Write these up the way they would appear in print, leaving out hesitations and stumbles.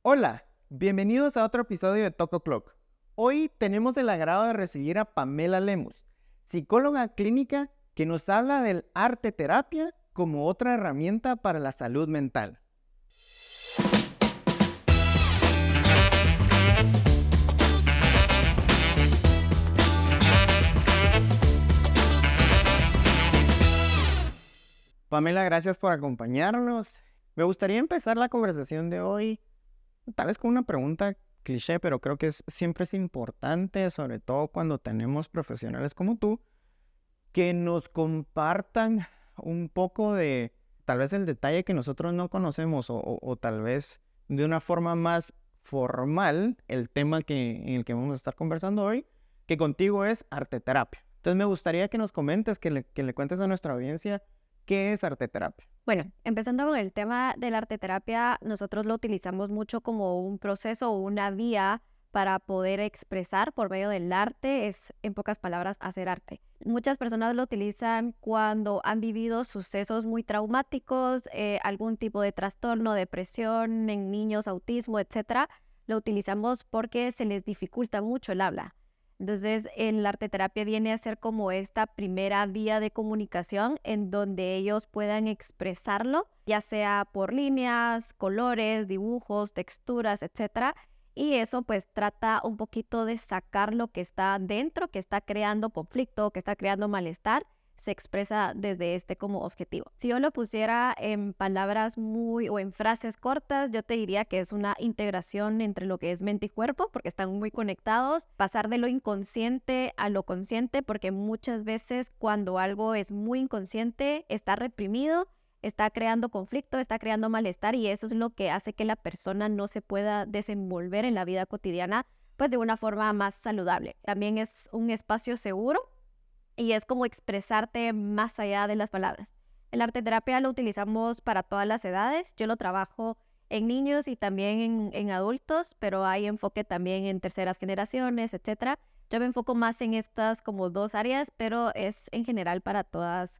Hola, bienvenidos a otro episodio de Toco Clock. Hoy tenemos el agrado de recibir a Pamela Lemus, psicóloga clínica que nos habla del arte terapia como otra herramienta para la salud mental. Pamela, gracias por acompañarnos. Me gustaría empezar la conversación de hoy tal vez con una pregunta cliché, pero creo que siempre es importante, sobre todo cuando tenemos profesionales como tú, que nos compartan un poco de tal vez el detalle que nosotros no conocemos o tal vez de una forma más formal el tema en el que vamos a estar conversando hoy, que contigo es arte terapia. Entonces me gustaría que nos comentes, que le cuentes a nuestra audiencia qué es arte terapia. Bueno, empezando con el tema de la arteterapia, nosotros lo utilizamos mucho como un proceso o una vía para poder expresar por medio del arte, es en pocas palabras hacer arte. Muchas personas lo utilizan cuando han vivido sucesos muy traumáticos, algún tipo de trastorno, depresión en niños, autismo, etcétera. Lo utilizamos porque se les dificulta mucho el habla. Entonces, en la arteterapia viene a ser como esta primera vía de comunicación en donde ellos puedan expresarlo, ya sea por líneas, colores, dibujos, texturas, etcétera. Y eso pues trata un poquito de sacar lo que está dentro, que está creando conflicto, que está creando malestar, se expresa desde este como objetivo. Si yo lo pusiera en palabras o en frases cortas, yo te diría que es una integración entre lo que es mente y cuerpo, porque están muy conectados, pasar de lo inconsciente a lo consciente, porque muchas veces cuando algo es muy inconsciente, está reprimido, está creando conflicto, está creando malestar y eso es lo que hace que la persona no se pueda desenvolver en la vida cotidiana pues de una forma más saludable. También es un espacio seguro y es como expresarte más allá de las palabras. El arte terapia lo utilizamos para todas las edades. Yo lo trabajo en niños y también en adultos, pero hay enfoque también en terceras generaciones, etcétera. Yo me enfoco más en estas como dos áreas, pero es en general para todas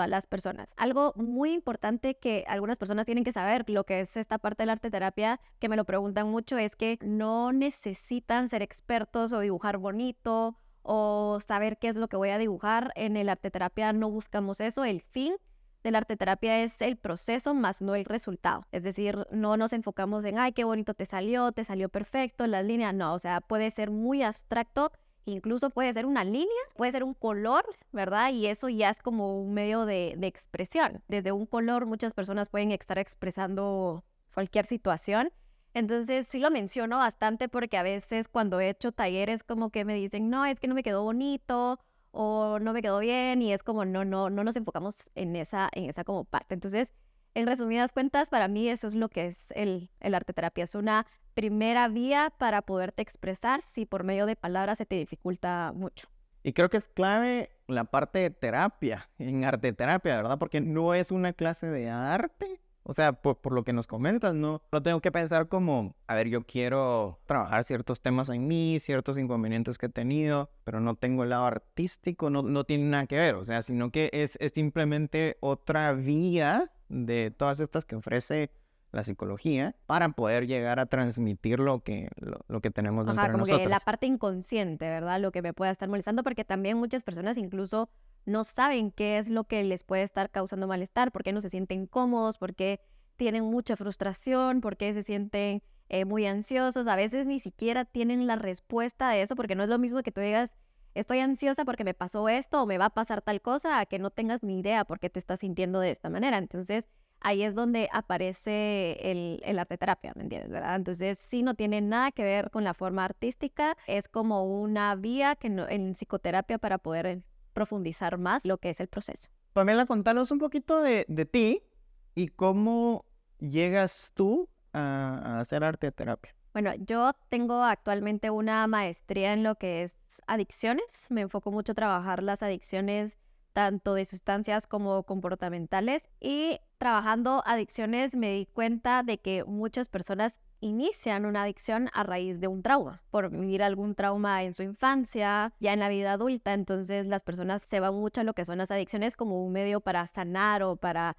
las personas. Algo muy importante que algunas personas tienen que saber, lo que es esta parte de la arte terapia, que me lo preguntan mucho, es que no necesitan ser expertos o dibujar bonito o saber qué es lo que voy a dibujar. En el arteterapia no buscamos eso. El fin de la arteterapia es el proceso más no el resultado. Es decir, no nos enfocamos en, ay, qué bonito te salió perfecto, las líneas. No, o sea, puede ser muy abstracto, incluso puede ser una línea, puede ser un color, ¿verdad? Y eso ya es como un medio de expresión. Desde un color muchas personas pueden estar expresando cualquier situación. Entonces sí lo menciono bastante porque a veces cuando he hecho talleres como que me dicen, no, es que no me quedó bonito o no me quedó bien y es como no nos enfocamos en esa como parte. Entonces, en resumidas cuentas, para mí eso es lo que es el arte terapia. Es una primera vía para poderte expresar si por medio de palabras se te dificulta mucho. Y creo que es clave la parte de terapia, en arte terapia, ¿verdad? Porque no es una clase de arte. O sea, por lo que nos comentas, no tengo que pensar como, a ver, yo quiero trabajar ciertos temas en mí, ciertos inconvenientes que he tenido, pero no tengo el lado artístico, no tiene nada que ver. O sea, sino que es simplemente otra vía de todas estas que ofrece la psicología para poder llegar a transmitir lo que tenemos dentro Ajá, de como que la nosotros. parte inconsciente, ¿verdad? Lo que me pueda estar molestando, porque también muchas personas incluso no saben qué es lo que les puede estar causando malestar, por qué no se sienten cómodos, por qué tienen mucha frustración, por qué se sienten muy ansiosos. A veces ni siquiera tienen la respuesta de eso, porque no es lo mismo que tú digas, estoy ansiosa porque me pasó esto o me va a pasar tal cosa, a que no tengas ni idea por qué te estás sintiendo de esta manera. Entonces, ahí es donde aparece el arte terapia, ¿me entiendes? ¿Verdad? Entonces, sí, no tiene nada que ver con la forma artística, es como una vía en psicoterapia para poder profundizar más lo que es el proceso. Pamela, contanos un poquito de ti y cómo llegas tú a hacer arte terapia. Bueno, yo tengo actualmente una maestría en lo que es adicciones. Me enfoco mucho a trabajar las adicciones tanto de sustancias como comportamentales. Y trabajando adicciones me di cuenta de que muchas personas inician una adicción a raíz de un trauma, por vivir algún trauma en su infancia, ya en la vida adulta. Entonces las personas se van mucho a lo que son las adicciones como un medio para sanar o para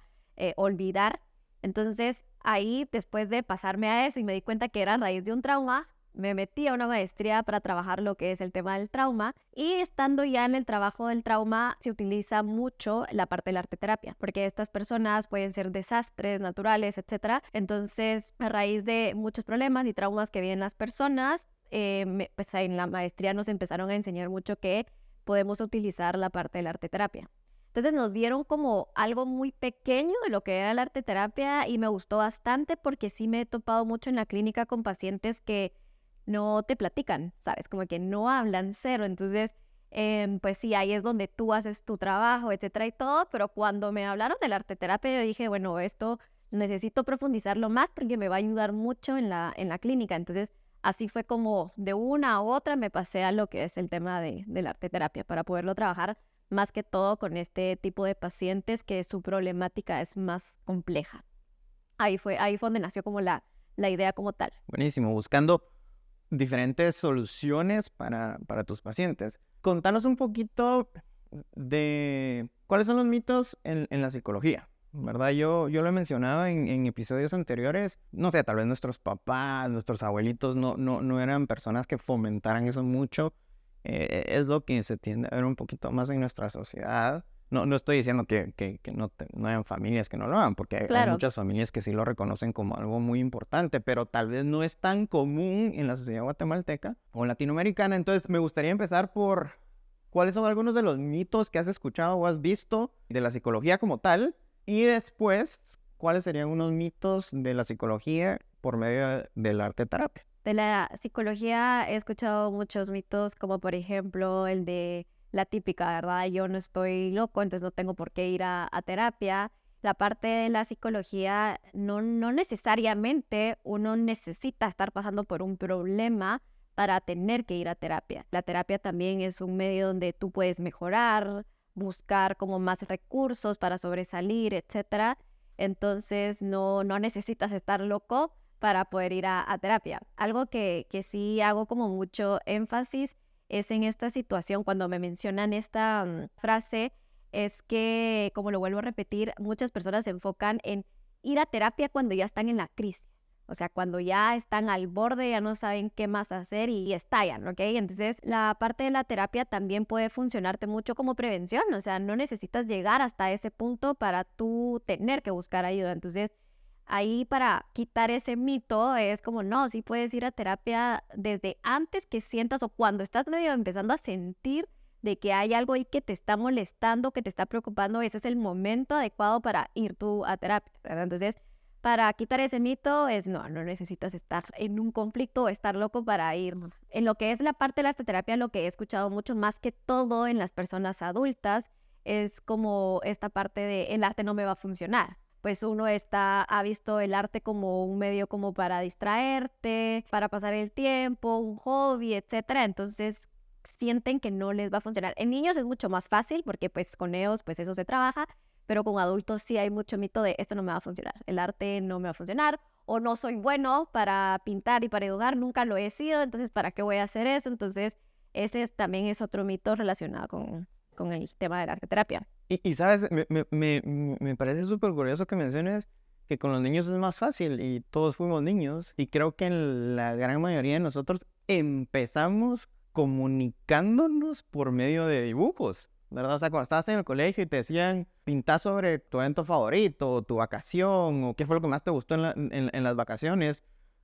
olvidar. Entonces, ahí, después de pasarme a eso y me di cuenta que era a raíz de un trauma, me metí a una maestría para trabajar lo que es el tema del trauma, y estando ya en el trabajo del trauma se utiliza mucho la parte de la arteterapia, porque estas personas pueden ser desastres naturales, etcétera. Entonces, a raíz de muchos problemas y traumas que viven las personas, pues en la maestría nos empezaron a enseñar mucho que podemos utilizar la parte de la arteterapia. Entonces nos dieron como algo muy pequeño de lo que era la arteterapia y me gustó bastante porque sí me he topado mucho en la clínica con pacientes que no te platican, ¿sabes? Como que no hablan cero. Entonces, pues sí, ahí es donde tú haces tu trabajo, etcétera y todo. Pero cuando me hablaron de la arteterapia, yo dije, bueno, esto necesito profundizarlo más porque me va a ayudar mucho en la clínica. Entonces, así fue como de una a otra me pasé a lo que es el tema de la arteterapia para poderlo trabajar más que todo con este tipo de pacientes que su problemática es más compleja. Ahí fue donde nació como la idea como tal. Buenísimo, buscando diferentes soluciones para tus pacientes. Contanos un poquito de cuáles son los mitos en la psicología, ¿verdad? Yo lo he mencionado en episodios anteriores. No sé, tal vez nuestros papás, nuestros abuelitos no eran personas que fomentaran eso mucho. Es lo que se tiende a ver un poquito más en nuestra sociedad. No estoy diciendo que no hayan familias que no lo hagan, porque hay Claro. muchas familias que sí lo reconocen como algo muy importante, pero tal vez no es tan común en la sociedad guatemalteca o latinoamericana. Entonces, me gustaría empezar por cuáles son algunos de los mitos que has escuchado o has visto de la psicología como tal, y después, cuáles serían unos mitos de la psicología por medio de la arte terapia. De la psicología he escuchado muchos mitos, como por ejemplo el de la típica, ¿verdad? Yo no estoy loco, entonces no tengo por qué ir a terapia. La parte de la psicología no necesariamente uno necesita estar pasando por un problema para tener que ir a terapia. La terapia también es un medio donde tú puedes mejorar, buscar como más recursos para sobresalir, etcétera. Entonces no necesitas estar loco para poder ir a terapia. Algo que sí hago como mucho énfasis es en esta situación, cuando me mencionan esta frase, es que, como lo vuelvo a repetir, muchas personas se enfocan en ir a terapia cuando ya están en la crisis. O sea, cuando ya están al borde, ya no saben qué más hacer y estallan, ¿ok? Entonces, la parte de la terapia también puede funcionarte mucho como prevención. O sea, no necesitas llegar hasta ese punto para tú tener que buscar ayuda. Entonces, ahí para quitar ese mito es como, no, sí puedes ir a terapia desde antes que sientas o cuando estás medio empezando a sentir de que hay algo ahí que te está molestando, que te está preocupando, ese es el momento adecuado para ir tú a terapia, ¿verdad? Entonces, para quitar ese mito es, no necesitas estar en un conflicto o estar loco para ir. En lo que es la parte de la terapia, lo que he escuchado mucho más que todo en las personas adultas es como esta parte de el arte no me va a funcionar. Pues uno ha visto el arte como un medio como para distraerte, para pasar el tiempo, un hobby, etcétera. Entonces sienten que no les va a funcionar. En niños es mucho más fácil porque pues con ellos pues eso se trabaja, pero con adultos sí hay mucho mito de esto no me va a funcionar, el arte no me va a funcionar, o no soy bueno para pintar y para dibujar, nunca lo he sido, entonces ¿para qué voy a hacer eso? Entonces también es otro mito relacionado con el tema de la arte terapia. Y sabes, me parece súper curioso que menciones que con los niños es más fácil y todos fuimos niños, y creo que la gran mayoría de nosotros empezamos comunicándonos por medio de dibujos, ¿verdad? O sea, cuando estabas en el colegio y te decían pintar sobre tu evento favorito, o tu vacación, o qué fue lo que más te gustó en las vacaciones,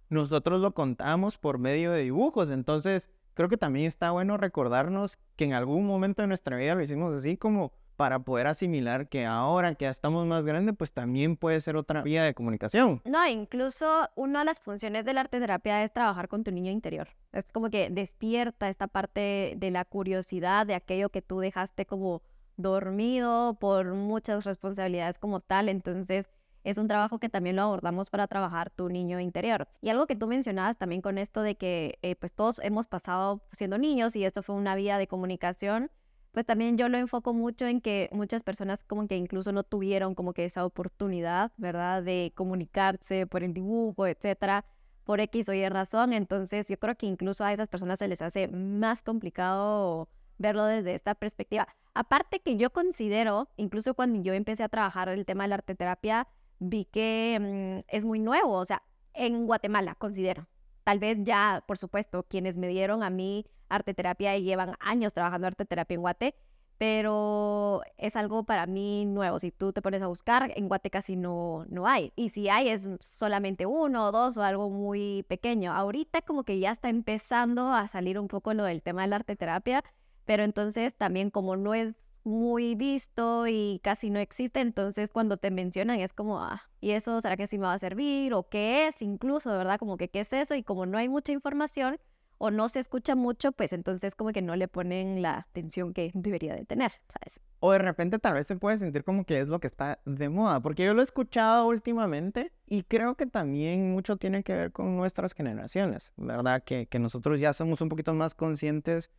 nosotros lo contábamos por medio de dibujos. Entonces, creo que también está bueno recordarnos que en algún momento de nuestra vida lo hicimos así, como para poder asimilar que ahora que ya estamos más grandes, pues también puede ser otra vía de comunicación. No, incluso una de las funciones de la arteterapia es trabajar con tu niño interior. Es como que despierta esta parte de la curiosidad, de aquello que tú dejaste como dormido por muchas responsabilidades como tal. Entonces, es un trabajo que también lo abordamos para trabajar tu niño interior. Y algo que tú mencionabas también con esto de que pues todos hemos pasado siendo niños y esto fue una vía de comunicación, pues también yo lo enfoco mucho en que muchas personas como que incluso no tuvieron como que esa oportunidad, ¿verdad? De comunicarse por el dibujo, etcétera, por X o Y razón. Entonces yo creo que incluso a esas personas se les hace más complicado verlo desde esta perspectiva. Aparte que yo considero, incluso cuando yo empecé a trabajar el tema de la arteterapia, vi que es muy nuevo, o sea, en Guatemala, considero. Tal vez ya, por supuesto, quienes me dieron a mí arte terapia y llevan años trabajando arte terapia en Guate, pero es algo para mí nuevo. Si tú te pones a buscar, en Guate casi no hay. Y si hay, es solamente uno o dos o algo muy pequeño. Ahorita como que ya está empezando a salir un poco lo del tema de la arte terapia, pero entonces también como no es muy visto y casi no existe, entonces cuando te mencionan es como, ¿y eso será que sí me va a servir? ¿O qué es? Incluso, ¿verdad? Como que, ¿qué es eso? Y como no hay mucha información o no se escucha mucho, pues entonces como que no le ponen la atención que debería de tener, ¿sabes? O de repente tal vez se puede sentir como que es lo que está de moda, porque yo lo he escuchado últimamente y creo que también mucho tiene que ver con nuestras generaciones, ¿verdad? Que nosotros ya somos un poquito más conscientes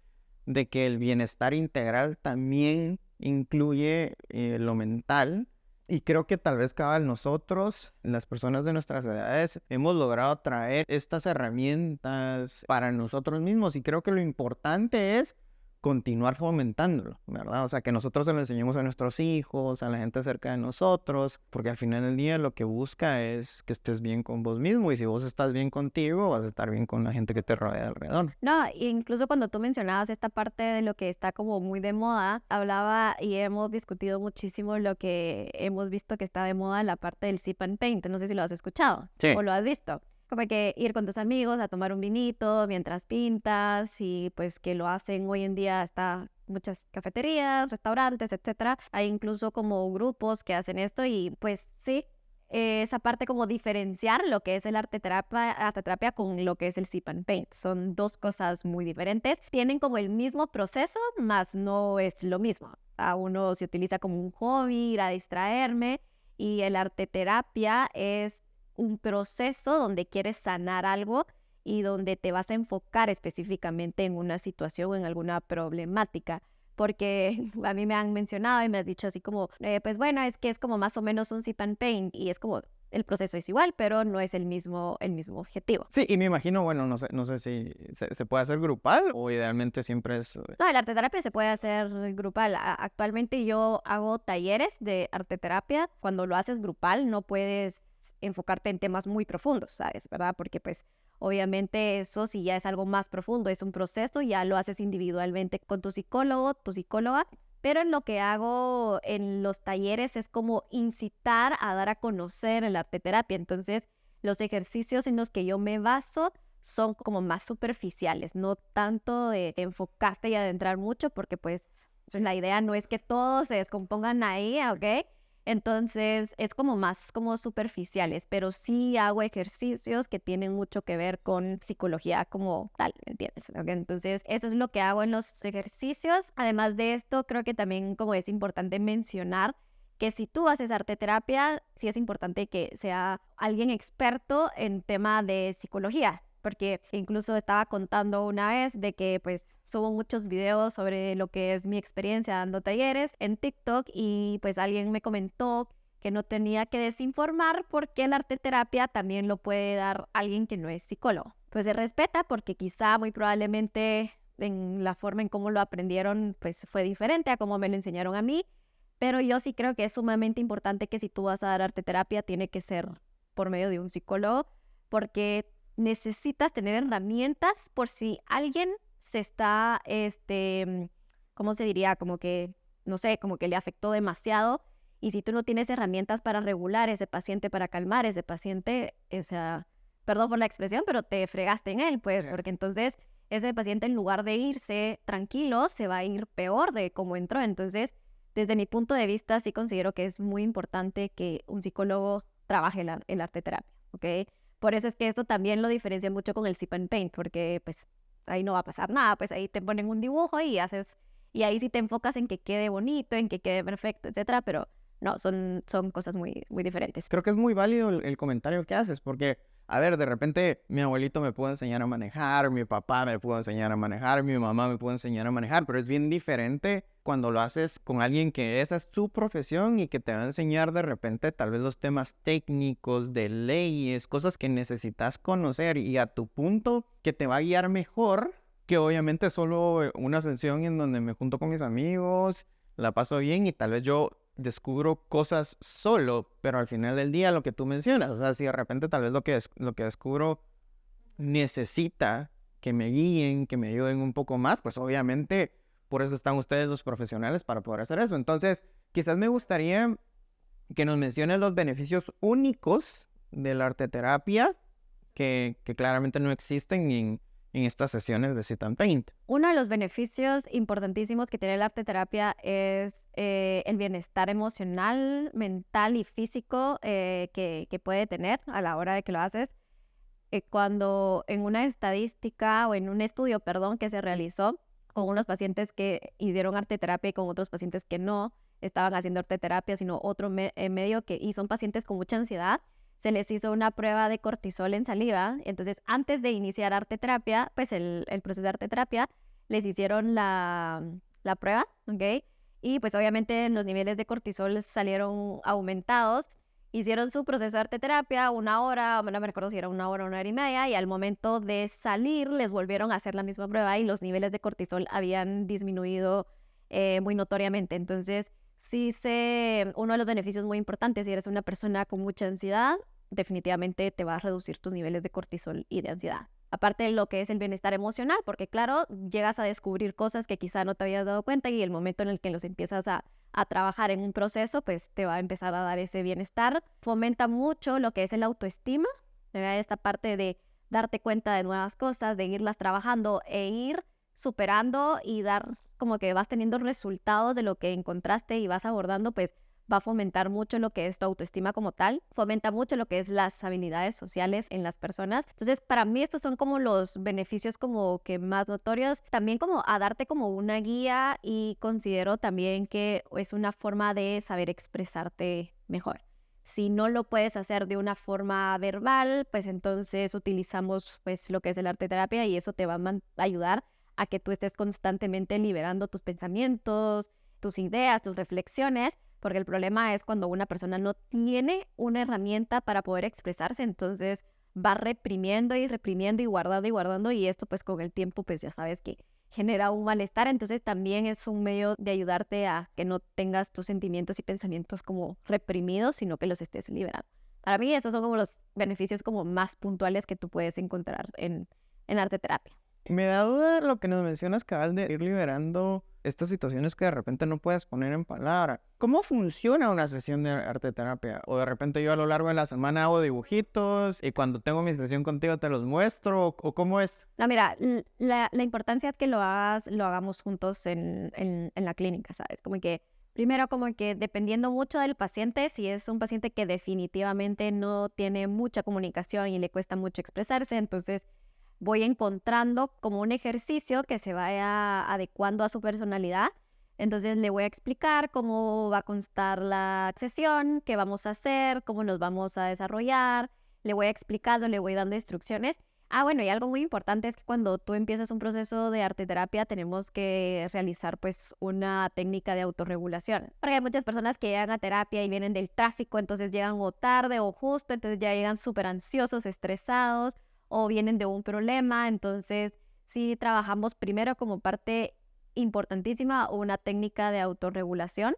de que el bienestar integral también incluye lo mental. Y creo que tal vez cabal nosotros, las personas de nuestras edades, hemos logrado traer estas herramientas para nosotros mismos. Y creo que lo importante es continuar fomentándolo, ¿verdad? O sea, que nosotros se lo enseñemos a nuestros hijos, a la gente cerca de nosotros, porque al final del día lo que busca es que estés bien con vos mismo, y si vos estás bien contigo, vas a estar bien con la gente que te rodea alrededor. No, incluso cuando tú mencionabas esta parte de lo que está como muy de moda, hablaba y hemos discutido muchísimo lo que hemos visto que está de moda, la parte del sip and paint. No sé si lo has escuchado Sí. o lo has visto. Como que ir con tus amigos a tomar un vinito mientras pintas y pues que lo hacen hoy en día, está muchas cafeterías, restaurantes, etcétera. Hay incluso como grupos que hacen esto y pues sí, esa parte como diferenciar lo que es el arte terapia con lo que es el sip and paint. Son dos cosas muy diferentes. Tienen como el mismo proceso, más no es lo mismo. A uno se utiliza como un hobby, ir a distraerme, y el arte terapia es un proceso donde quieres sanar algo y donde te vas a enfocar específicamente en una situación o en alguna problemática. Porque a mí me han mencionado y me han dicho así como, pues bueno, es que es como más o menos un sip and paint y es como el proceso es igual, pero no es el mismo objetivo. Sí, y me imagino, bueno, no sé si se puede hacer grupal o idealmente siempre es... No, el arte terapia se puede hacer grupal. Actualmente yo hago talleres de arte terapia. Cuando lo haces grupal no puedes enfocarte en temas muy profundos, ¿sabes? ¿Verdad? Porque pues obviamente eso si ya es algo más profundo, es un proceso, ya lo haces individualmente con tu psicólogo, tu psicóloga. Pero en lo que hago en los talleres es como incitar a dar a conocer el arte terapia. Entonces, los ejercicios en los que yo me baso son como más superficiales, no tanto de enfocarte y adentrar mucho, porque pues la idea no es que todos se descompongan ahí, ¿ok? Entonces es como más como superficiales, pero sí hago ejercicios que tienen mucho que ver con psicología como tal, ¿me entiendes? ¿Okay? Entonces eso es lo que hago en los ejercicios. Además de esto, creo que también como es importante mencionar que si tú haces arte terapia, sí es importante que sea alguien experto en tema de psicología, porque incluso estaba contando una vez de que pues subo muchos videos sobre lo que es mi experiencia dando talleres en TikTok y pues alguien me comentó que no tenía que desinformar porque el arte terapia también lo puede dar alguien que no es psicólogo. Pues se respeta porque quizá muy probablemente en la forma en cómo lo aprendieron pues fue diferente a cómo me lo enseñaron a mí, pero yo sí creo que es sumamente importante que si tú vas a dar arte terapia tiene que ser por medio de un psicólogo, porque necesitas tener herramientas por si alguien se está, ¿cómo se diría? Como que, no sé, como que le afectó demasiado. Y si tú no tienes herramientas para regular ese paciente, para calmar ese paciente, o sea, perdón por la expresión, pero te fregaste en él, pues, porque entonces ese paciente en lugar de irse tranquilo, se va a ir peor de cómo entró. Entonces, desde mi punto de vista, sí considero que es muy importante que un psicólogo trabaje el arte terapia, ¿ok? Por eso es que esto también lo diferencia mucho con el sip and paint, porque pues ahí no va a pasar nada, pues ahí te ponen un dibujo y haces, y ahí sí te enfocas en que quede bonito, en que quede perfecto, etcétera, pero no, son cosas muy, muy diferentes. Creo que es muy válido el comentario que haces, porque, a ver, de repente mi abuelito me pudo enseñar a manejar, mi papá me pudo enseñar a manejar, mi mamá me pudo enseñar a manejar, pero es bien diferente cuando lo haces con alguien que esa es su profesión y que te va a enseñar de repente tal vez los temas técnicos de leyes, cosas que necesitas conocer y a tu punto que te va a guiar mejor que obviamente solo una sesión en donde me junto con mis amigos, la paso bien y tal vez yo descubro cosas solo, pero al final del día lo que tú mencionas, o sea, si de repente tal vez lo que descubro necesita que me guíen, que me ayuden un poco más, pues obviamente por eso están ustedes los profesionales para poder hacer eso. Entonces, quizás me gustaría que nos menciones los beneficios únicos de la arteterapia que claramente no existen en estas sesiones de Sit and Paint. Uno de los beneficios importantísimos que tiene la arteterapia es el bienestar emocional, mental y físico que puede tener a la hora de que lo haces. Cuando en una estadística o en un estudio, perdón, que se realizó con unos pacientes que hicieron arteterapia y con otros pacientes que no estaban haciendo arteterapia, sino otro medio y son pacientes con mucha ansiedad, se les hizo una prueba de cortisol en saliva. Entonces, antes de iniciar arteterapia, pues el proceso de arteterapia, les hicieron la prueba, ¿ok? Y pues obviamente los niveles de cortisol salieron aumentados. Hicieron su proceso de arteterapia 1 hora, no me recuerdo si era 1 hora o 1 hora y media, y al momento de salir les volvieron a hacer la misma prueba y los niveles de cortisol habían disminuido muy notoriamente. Entonces, uno de los beneficios muy importantes, si eres una persona con mucha ansiedad, definitivamente te va a reducir tus niveles de cortisol y de ansiedad. Aparte de lo que es el bienestar emocional, porque claro, llegas a descubrir cosas que quizá no te habías dado cuenta y el momento en el que los empiezas a trabajar en un proceso, pues te va a empezar a dar ese bienestar. Fomenta mucho lo que es el autoestima, ¿verdad? Esta parte de darte cuenta de nuevas cosas, de irlas trabajando e ir superando y dar como que vas teniendo resultados de lo que encontraste y vas abordando, pues va a fomentar mucho lo que es tu autoestima como tal, fomenta mucho lo que es las habilidades sociales en las personas. Entonces, para mí estos son como los beneficios como que más notorios, también como a darte como una guía y considero también que es una forma de saber expresarte mejor. Si no lo puedes hacer de una forma verbal, pues entonces utilizamos pues lo que es el arteterapia y eso te va a ayudar a que tú estés constantemente liberando tus pensamientos, tus ideas, tus reflexiones, porque el problema es cuando una persona no tiene una herramienta para poder expresarse, entonces va reprimiendo y guardando y esto pues con el tiempo pues ya sabes que genera un malestar, entonces también es un medio de ayudarte a que no tengas tus sentimientos y pensamientos como reprimidos, sino que los estés liberando. Para mí estos son como los beneficios como más puntuales que tú puedes encontrar en arteterapia. Me da duda lo que nos mencionas, cabal, de ir liberando estas situaciones que de repente no puedes poner en palabra. ¿Cómo funciona una sesión de arteterapia? O de repente yo a lo largo de la semana hago dibujitos y cuando tengo mi sesión contigo te los muestro, ¿o cómo es? No, mira, la importancia es que lo hagamos juntos en la clínica, ¿sabes? Como que primero como que dependiendo mucho del paciente, si es un paciente que definitivamente no tiene mucha comunicación y le cuesta mucho expresarse, entonces voy encontrando como un ejercicio que se vaya adecuando a su personalidad. Entonces le voy a explicar cómo va a constar la sesión, qué vamos a hacer, cómo nos vamos a desarrollar. Le voy explicando, le voy dando instrucciones. Bueno, y algo muy importante es que cuando tú empiezas un proceso de arteterapia tenemos que realizar pues una técnica de autorregulación. Porque hay muchas personas que llegan a terapia y vienen del tráfico, entonces llegan o tarde o justo, entonces ya llegan súper ansiosos, estresados, o vienen de un problema. Entonces sí trabajamos primero como parte importantísima una técnica de autorregulación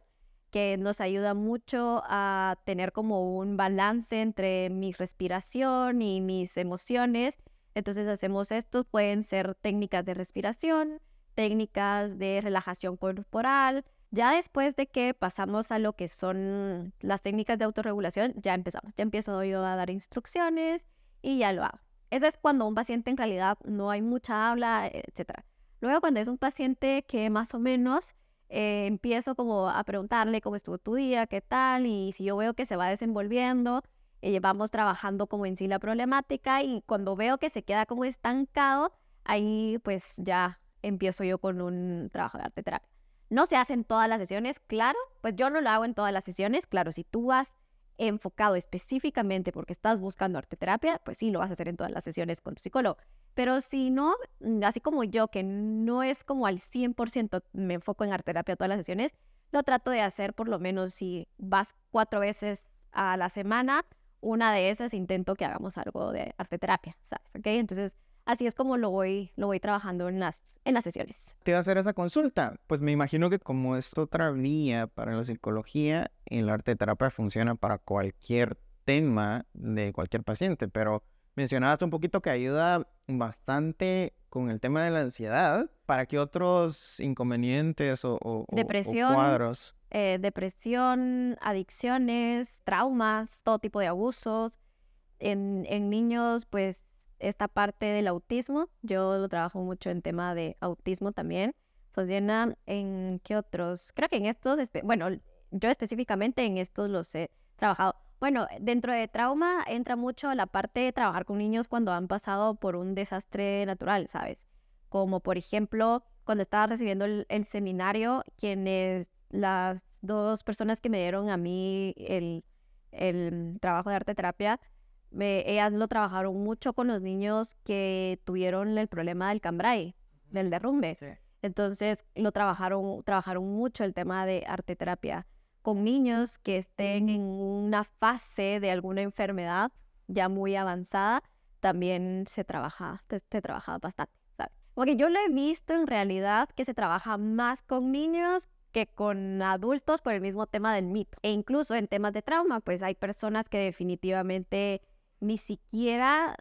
que nos ayuda mucho a tener como un balance entre mi respiración y mis emociones. Entonces hacemos esto, pueden ser técnicas de respiración, técnicas de relajación corporal. Ya después de que pasamos a lo que son las técnicas de autorregulación, ya empiezo yo a dar instrucciones y ya lo hago. Eso es cuando un paciente en realidad no hay mucha habla, etc. Luego cuando es un paciente que más o menos empiezo como a preguntarle cómo estuvo tu día, qué tal, y si yo veo que se va desenvolviendo, vamos trabajando como en sí la problemática y cuando veo que se queda como estancado, ahí pues ya empiezo yo con un trabajo de arteterapia. No se hacen todas las sesiones, claro, pues yo no lo hago en todas las sesiones, claro, si tú vas enfocado específicamente porque estás buscando arteterapia, pues sí, lo vas a hacer en todas las sesiones con tu psicólogo. Pero si no, así como yo, que no es como al 100% me enfoco en arteterapia todas las sesiones, lo trato de hacer por lo menos si vas 4 veces a la semana, una de esas intento que hagamos algo de arteterapia, ¿sabes? ¿Okay? Entonces, así es como lo voy trabajando en las sesiones. Te iba a hacer esa consulta. Pues me imagino que como es otra vía para la psicología, el arte terapia funciona para cualquier tema de cualquier paciente, pero mencionabas un poquito que ayuda bastante con el tema de la ansiedad. ¿Para qué otros inconvenientes o Depresión, cuadros? depresión, adicciones, traumas, todo tipo de abusos. En niños, pues, esta parte del autismo, yo lo trabajo mucho en tema de autismo también. Funciona en, ¿qué otros? Creo que en estos, bueno, yo específicamente en estos los he trabajado. Bueno, dentro de trauma entra mucho la parte de trabajar con niños cuando han pasado por un desastre natural, ¿sabes? Como por ejemplo, cuando estaba recibiendo el seminario, las dos personas que me dieron a mí el trabajo de arte terapia, ellas lo trabajaron mucho con los niños que tuvieron el problema del cambray, del derrumbe. Sí. Entonces trabajaron mucho el tema de arte terapia con niños que estén en una fase de alguna enfermedad ya muy avanzada. También se trabaja bastante, ¿sabes? Porque yo lo he visto en realidad que se trabaja más con niños que con adultos por el mismo tema del mito. E incluso en temas de trauma, pues hay personas que definitivamente ni siquiera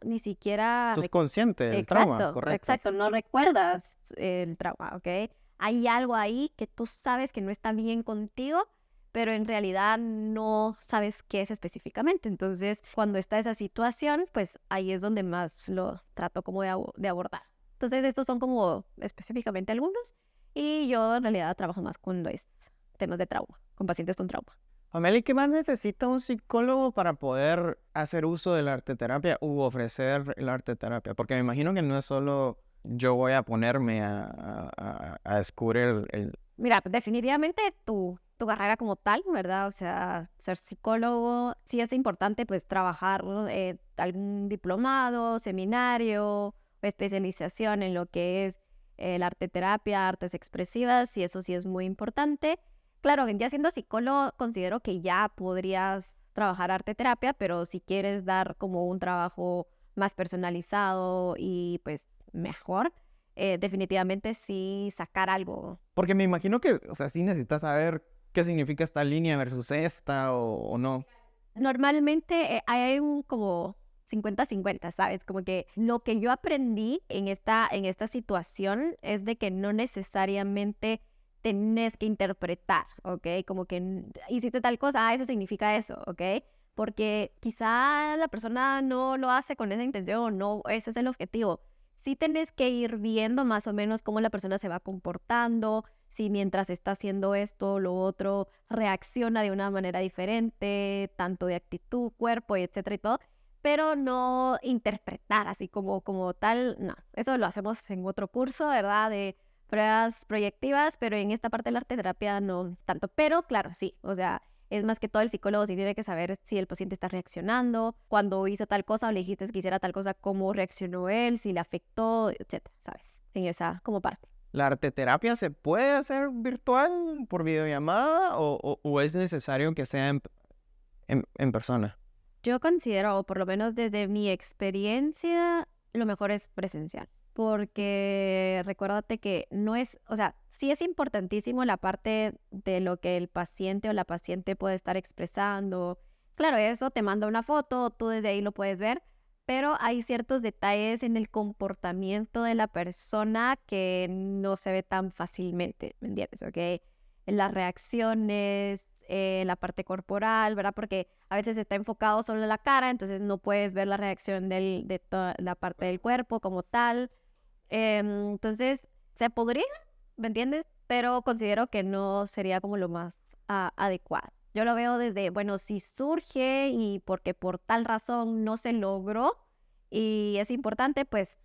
Sos consciente del trauma, exacto, correcto. exacto, no recuerdas el trauma, ¿ok? Hay algo ahí que tú sabes que no está bien contigo, pero en realidad no sabes qué es específicamente. Entonces, cuando está esa situación, pues ahí es donde más lo trato como de abordar. Entonces, estos son como específicamente algunos, y yo en realidad trabajo más con los temas de trauma, con pacientes con trauma. Amelie, ¿qué más necesita un psicólogo para poder hacer uso de la arte terapia u ofrecer el arte terapia? Porque me imagino que no es solo yo voy a ponerme a descubrir el... Mira, definitivamente tu carrera como tal, ¿verdad? O sea, ser psicólogo, sí es importante pues trabajar algún diplomado, seminario o especialización en lo que es el arte terapia, artes expresivas, y eso sí es muy importante. Claro, ya siendo psicólogo considero que ya podrías trabajar arte terapia, pero si quieres dar como un trabajo más personalizado y pues mejor, definitivamente sí sacar algo. Porque me imagino que, o sea, sí necesitas saber qué significa esta línea versus esta o no. Normalmente hay un como 50-50, ¿sabes? Como que lo que yo aprendí en esta situación es de que no necesariamente tenés que interpretar, ¿ok? Como que hiciste tal cosa, eso significa eso, ¿ok? Porque quizá la persona no lo hace con esa intención, no, ese es el objetivo. Sí tenés que ir viendo más o menos cómo la persona se va comportando, si mientras está haciendo esto o lo otro reacciona de una manera diferente, tanto de actitud, cuerpo, y etcétera y todo, pero no interpretar así como tal, no. Eso lo hacemos en otro curso, ¿verdad? De pruebas proyectivas, pero en esta parte de la arte terapia no tanto. Pero claro, sí, o sea, es más que todo el psicólogo sí tiene que saber si el paciente está reaccionando, cuando hizo tal cosa o le dijiste que hiciera tal cosa, cómo reaccionó él, si le afectó, etcétera, ¿sabes? En esa como parte. ¿La arte terapia se puede hacer virtual por videollamada o es necesario que sea en persona? Yo considero, o por lo menos desde mi experiencia, lo mejor es presencial. Porque recuérdate que no es, o sea, sí es importantísimo la parte de lo que el paciente o la paciente puede estar expresando. Claro, eso te manda una foto, tú desde ahí lo puedes ver, pero hay ciertos detalles en el comportamiento de la persona que no se ve tan fácilmente, ¿me entiendes? ¿Ok? En las reacciones, la parte corporal, ¿verdad? Porque a veces está enfocado solo en la cara, entonces no puedes ver la reacción de toda la parte del cuerpo como tal. Entonces, se podría, ¿me entiendes? Pero considero que no sería como lo más adecuado. Yo lo veo desde, bueno, si surge y porque por tal razón no se logró y es importante, pues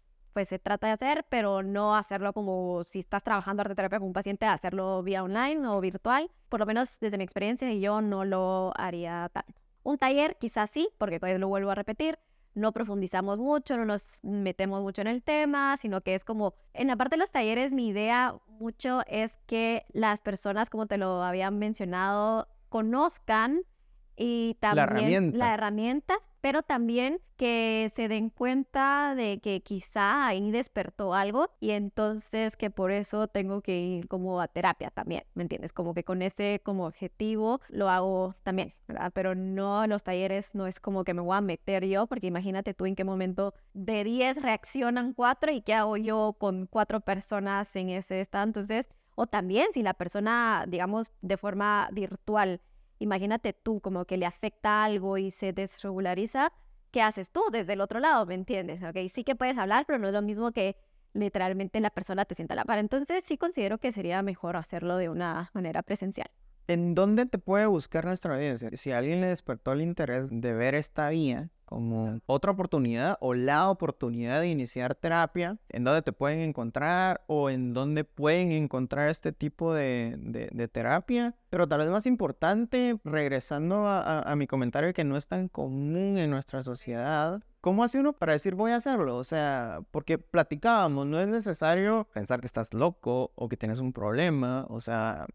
se trata de hacer, pero no hacerlo como si estás trabajando arte terapia con un paciente, hacerlo vía online o virtual. Por lo menos desde mi experiencia, yo no lo haría tanto. Un taller quizás sí, porque pues lo vuelvo a repetir, no profundizamos mucho, no nos metemos mucho en el tema, sino que es como, en la parte de los talleres, mi idea mucho es que las personas, como te lo había mencionado, conozcan y también la herramienta, pero también que se den cuenta de que quizá ahí despertó algo y entonces que por eso tengo que ir como a terapia también, ¿me entiendes? Como que con ese como objetivo lo hago también, ¿verdad? Pero no en los talleres, no es como que me voy a meter yo, porque imagínate tú en qué momento de 10 reaccionan 4 y qué hago yo con 4 personas en ese estado. Entonces, o también si la persona, digamos, de forma virtual, imagínate tú como que le afecta algo y se desregulariza, ¿qué haces tú desde el otro lado? ¿Me entiendes? Okay, sí que puedes hablar, pero no es lo mismo que literalmente la persona te sienta a la par. Entonces sí considero que sería mejor hacerlo de una manera presencial. ¿En dónde te puede buscar nuestra audiencia? Si a alguien le despertó el interés de ver esta vía como otra oportunidad o la oportunidad de iniciar terapia, ¿en dónde te pueden encontrar o en dónde pueden encontrar este tipo de terapia? Pero tal vez más importante, regresando a mi comentario que no es tan común en nuestra sociedad, ¿cómo hace uno para decir voy a hacerlo? O sea, porque platicábamos, no es necesario pensar que estás loco o que tienes un problema, o sea,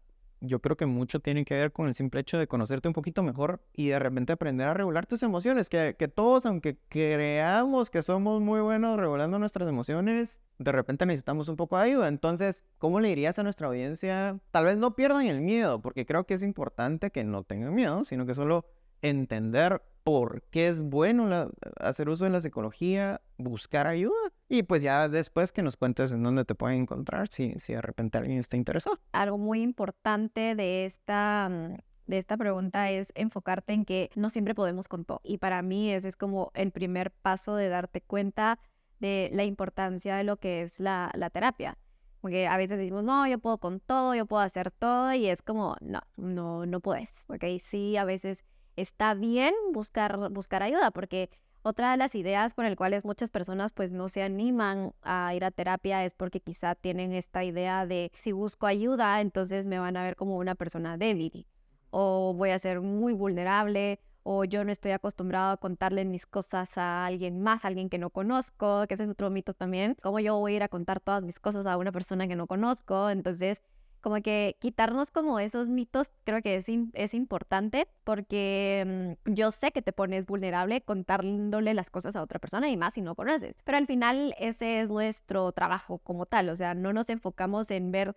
yo creo que mucho tiene que ver con el simple hecho de conocerte un poquito mejor y de repente aprender a regular tus emociones, que todos, aunque creamos que somos muy buenos regulando nuestras emociones, de repente necesitamos un poco de ayuda. Entonces, ¿cómo le dirías a nuestra audiencia? Tal vez no pierdan el miedo, porque creo que es importante que no tengan miedo, sino que solo entender por qué es bueno hacer uso de la psicología, buscar ayuda y pues ya después que nos cuentes en dónde te pueden encontrar si de repente alguien está interesado. Algo muy importante de esta pregunta es enfocarte en que no siempre podemos con todo. Y para mí ese es como el primer paso de darte cuenta de la importancia de lo que es la terapia. Porque a veces decimos, no, yo puedo con todo, yo puedo hacer todo, y es como, no puedes. Porque sí, a veces está bien buscar ayuda, porque otra de las ideas por las cuales muchas personas pues no se animan a ir a terapia es porque quizá tienen esta idea de si busco ayuda, entonces me van a ver como una persona débil o voy a ser muy vulnerable o yo no estoy acostumbrado a contarle mis cosas a alguien más, a alguien que no conozco, que ese es otro mito también. ¿Cómo yo voy a ir a contar todas mis cosas a una persona que no conozco? Entonces, como que quitarnos como esos mitos creo que es importante porque yo sé que te pones vulnerable contándole las cosas a otra persona y más si no conoces. Pero al final ese es nuestro trabajo como tal, o sea, no nos enfocamos en ver,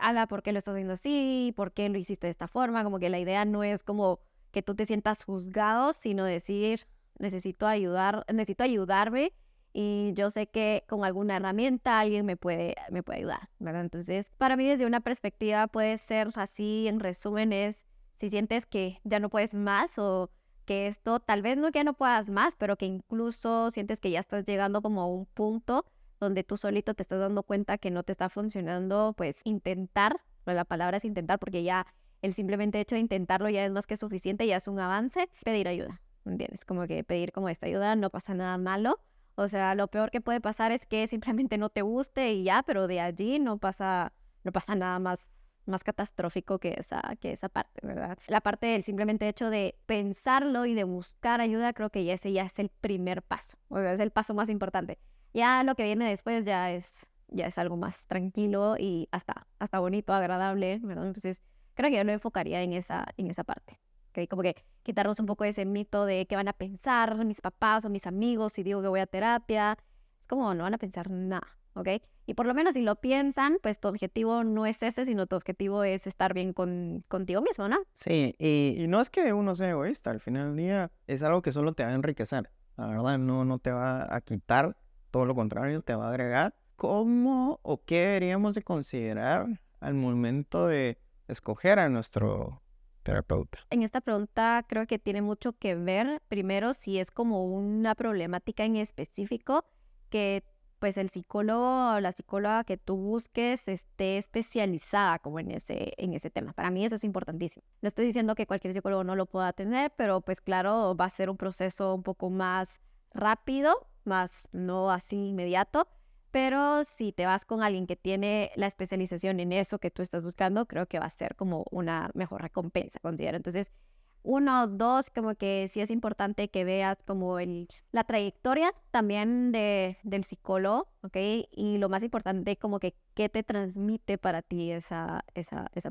ala, ¿por qué lo estás haciendo así? ¿Por qué lo hiciste de esta forma? Como que la idea no es como que tú te sientas juzgado, sino decir, necesito ayudarme y yo sé que con alguna herramienta alguien me puede ayudar, ¿verdad? Entonces, para mí desde una perspectiva puede ser así, en resumen, es si sientes que ya no puedes más o que esto, tal vez no que ya no puedas más, pero que incluso sientes que ya estás llegando como a un punto donde tú solito te estás dando cuenta que no te está funcionando, pues intentar, la palabra es intentar porque ya el simplemente hecho de intentarlo ya es más que suficiente, ya es un avance, pedir ayuda, ¿entiendes? Como que pedir como esta ayuda, no pasa nada malo. O sea, lo peor que puede pasar es que simplemente no te guste y ya, pero de allí no pasa nada más catastrófico que esa parte, ¿verdad? La parte del simplemente hecho de pensarlo y de buscar ayuda, creo que ese ya es el primer paso, o sea, es el paso más importante. Ya lo que viene después ya es algo más tranquilo y hasta bonito, agradable, ¿verdad? Entonces, creo que yo lo enfocaría en esa parte. ¿Okay? Como que quitarnos un poco ese mito de qué van a pensar mis papás o mis amigos si digo que voy a terapia. Es como no van a pensar nada, ¿ok? Y por lo menos si lo piensan, pues tu objetivo no es ese, sino tu objetivo es estar bien contigo mismo, ¿no? Sí, y no es que uno sea egoísta, al final del día es algo que solo te va a enriquecer, la verdad, no te va a quitar, todo lo contrario, te va a agregar. ¿Cómo o qué deberíamos de considerar al momento de escoger a nuestro terapeuta? En esta pregunta creo que tiene mucho que ver, primero, si es como una problemática en específico que pues el psicólogo o la psicóloga que tú busques esté especializada como en ese tema. Para mí eso es importantísimo. No estoy diciendo que cualquier psicólogo no lo pueda tener, pero pues claro, va a ser un proceso un poco más rápido, más no así inmediato. Pero si te vas con alguien que tiene la especialización en eso que tú estás buscando, creo que va a ser como una mejor recompensa, considero. Entonces, uno, dos, como que sí es importante que veas como la trayectoria también del psicólogo, ¿ok? Y lo más importante, como que qué te transmite para ti esa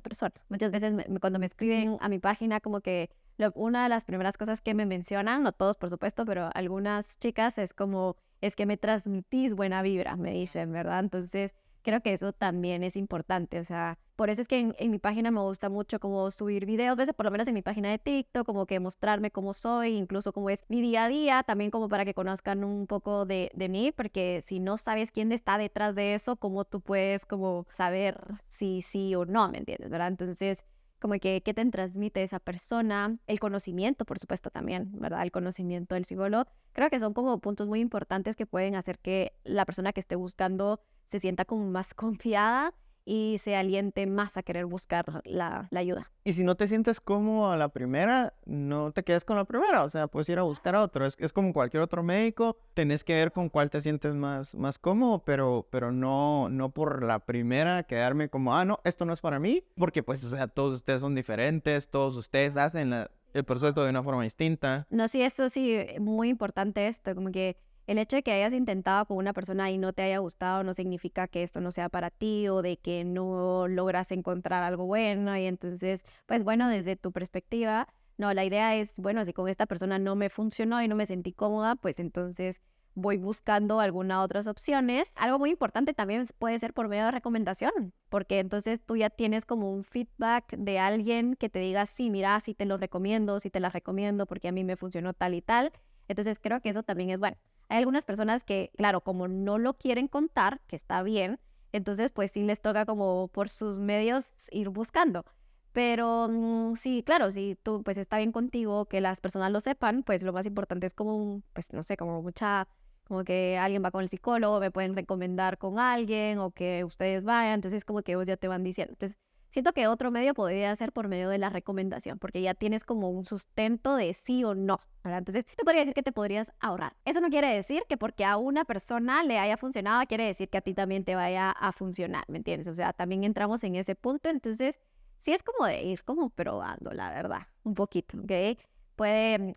persona. Muchas veces cuando me escriben a mi página, como que una de las primeras cosas que me mencionan, no todos por supuesto, pero algunas chicas es como, es que me transmitís buena vibra, me dicen, ¿verdad? Entonces, creo que eso también es importante, o sea, por eso es que en mi página me gusta mucho como subir videos, a veces por lo menos en mi página de TikTok, como que mostrarme cómo soy, incluso cómo es mi día a día, también como para que conozcan un poco de mí, porque si no sabes quién está detrás de eso, ¿cómo tú puedes como saber si sí o no, ¿me entiendes? ¿Verdad? Entonces, como que qué te transmite esa persona, el conocimiento, por supuesto, también, ¿verdad? El conocimiento del psicólogo. Creo que son como puntos muy importantes que pueden hacer que la persona que esté buscando se sienta como más confiada y se aliente más a querer buscar la ayuda. Y si no te sientes cómodo a la primera, no te quedes con la primera, o sea, puedes ir a buscar a otro. Es como cualquier otro médico, tenés que ver con cuál te sientes más cómodo, pero no por la primera quedarme como, no, esto no es para mí, porque pues, o sea, todos ustedes son diferentes, todos ustedes hacen el proceso de una forma distinta. No, sí, esto sí, muy importante esto, como que el hecho de que hayas intentado con una persona y no te haya gustado no significa que esto no sea para ti o de que no logras encontrar algo bueno y entonces, pues bueno, desde tu perspectiva, no, la idea es, bueno, si con esta persona no me funcionó y no me sentí cómoda, pues entonces voy buscando algunas otras opciones. Algo muy importante también puede ser por medio de recomendación, porque entonces tú ya tienes como un feedback de alguien que te diga, sí, mira, sí te lo recomiendo, sí te la recomiendo porque a mí me funcionó tal y tal. Entonces creo que eso también es bueno. Hay algunas personas que, claro, como no lo quieren contar, que está bien, entonces pues sí les toca como por sus medios ir buscando. Pero sí, claro, si tú pues está bien contigo que las personas lo sepan, pues lo más importante es como, pues no sé, como mucha, como que alguien va con el psicólogo, me pueden recomendar con alguien o que ustedes vayan, entonces como que ellos ya te van diciendo. Entonces siento que otro medio podría ser por medio de la recomendación, porque ya tienes como un sustento de sí o no, ¿verdad? Entonces sí te podría decir que te podrías ahorrar. Eso no quiere decir que porque a una persona le haya funcionado, quiere decir que a ti también te vaya a funcionar, ¿me entiendes? O sea, también entramos en ese punto, entonces sí es como de ir como probando, la verdad, un poquito, ¿ok?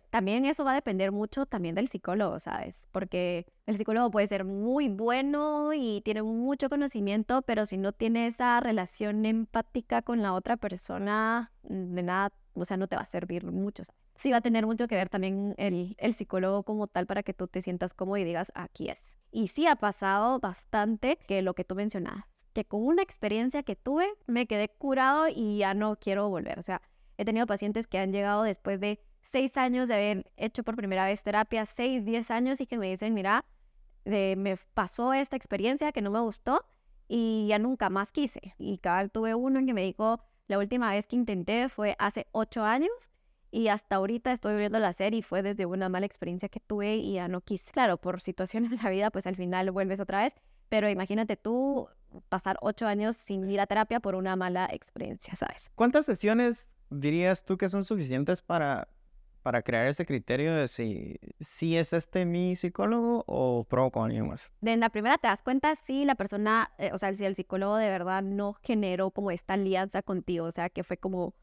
También eso va a depender mucho también del psicólogo, ¿sabes? Porque el psicólogo puede ser muy bueno y tiene mucho conocimiento, pero si no tiene esa relación empática con la otra persona, de nada, o sea, no te va a servir mucho, ¿sabes? Sí va a tener mucho que ver también el psicólogo como tal para que tú te sientas cómodo y digas, aquí es. Y sí ha pasado bastante que lo que tú mencionabas, que con una experiencia que tuve me quedé curado y ya no quiero volver. O sea, he tenido pacientes que han llegado después de 6 años de haber hecho por primera vez terapia, 6, 10 años y que me dicen, mira, me pasó esta experiencia que no me gustó y ya nunca más quise. Y cabal tuve uno en que me dijo, la última vez que intenté fue hace 8 años y hasta ahorita estoy volviendo a hacer y fue desde una mala experiencia que tuve y ya no quise. Claro, por situaciones de la vida, pues al final vuelves otra vez, pero imagínate tú pasar 8 años sin ir a terapia por una mala experiencia, ¿sabes? ¿Cuántas sesiones dirías tú que son suficientes para crear ese criterio de si es mi psicólogo o pruebo con alguien más? En la primera te das cuenta si la persona, o sea, si el psicólogo de verdad no generó como esta alianza contigo, o sea, que fue como,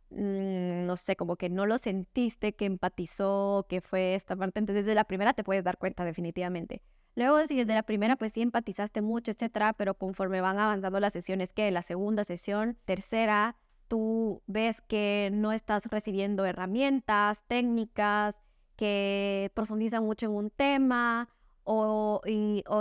no sé, como que no lo sentiste, que empatizó, que fue esta parte. Entonces, desde la primera te puedes dar cuenta definitivamente. Luego, si desde la primera, pues sí empatizaste mucho, etcétera, pero conforme van avanzando las sesiones, que la segunda sesión, tercera, tú ves que no estás recibiendo herramientas, técnicas que profundizan mucho en un tema o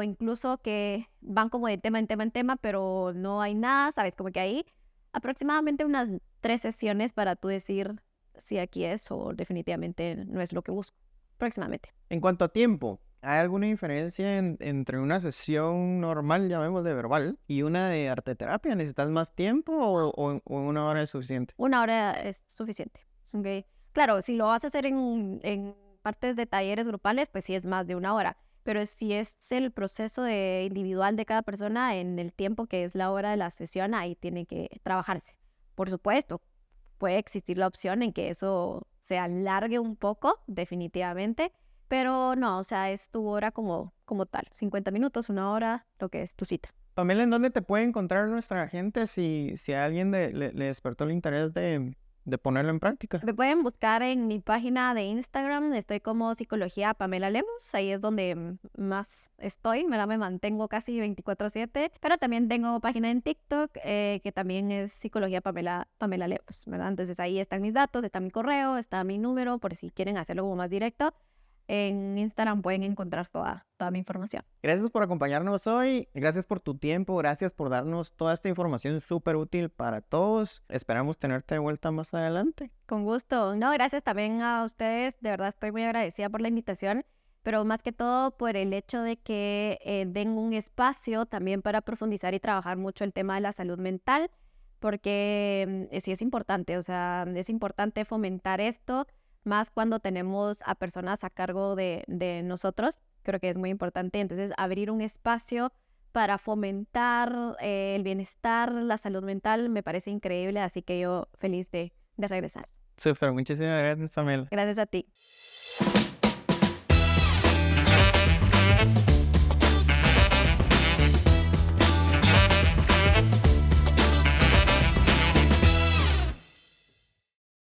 incluso que van como de tema en tema en tema, pero no hay nada, ¿sabes? Como que ahí aproximadamente unas 3 sesiones para tú decir si aquí es o definitivamente no es lo que busco. Aproximadamente. En cuanto a tiempo, ¿hay alguna diferencia entre una sesión normal, llamémosle verbal, y una de arteterapia? ¿Necesitas más tiempo o 1 hora es suficiente? 1 hora es suficiente. ¿Ok? Claro, si lo vas a hacer en partes de talleres grupales, pues sí es más de 1 hora. Pero si es el proceso individual de cada persona en el tiempo que es la hora de la sesión, ahí tiene que trabajarse. Por supuesto, puede existir la opción en que eso se alargue un poco, definitivamente, pero no, o sea, es tu hora como tal, 50 minutos, 1 hora, lo que es tu cita. Pamela, ¿en dónde te puede encontrar nuestra gente si a alguien le despertó el interés de ponerlo en práctica. Me pueden buscar en mi página de Instagram, estoy como Psicología Pamela Lemos, ahí es donde más estoy, ¿verdad? Me mantengo casi 24/7, pero también tengo página en TikTok que también es Psicología Pamela Lemos, ¿verdad? Entonces ahí están mis datos, está mi correo, está mi número, por si quieren hacerlo como más directo. En Instagram pueden encontrar toda mi información. Gracias por acompañarnos hoy, gracias por tu tiempo, gracias por darnos toda esta información súper útil para todos. Esperamos tenerte de vuelta más adelante. Con gusto. No, gracias también a ustedes. De verdad estoy muy agradecida por la invitación, pero más que todo por el hecho de que den un espacio también para profundizar y trabajar mucho el tema de la salud mental, porque sí es importante, o sea, es importante fomentar esto, más cuando tenemos a personas a cargo de nosotros. Creo que es muy importante. Entonces, abrir un espacio para fomentar el bienestar, la salud mental, me parece increíble, así que yo feliz de regresar. Súper, muchísimas gracias, Pamela. Gracias a ti.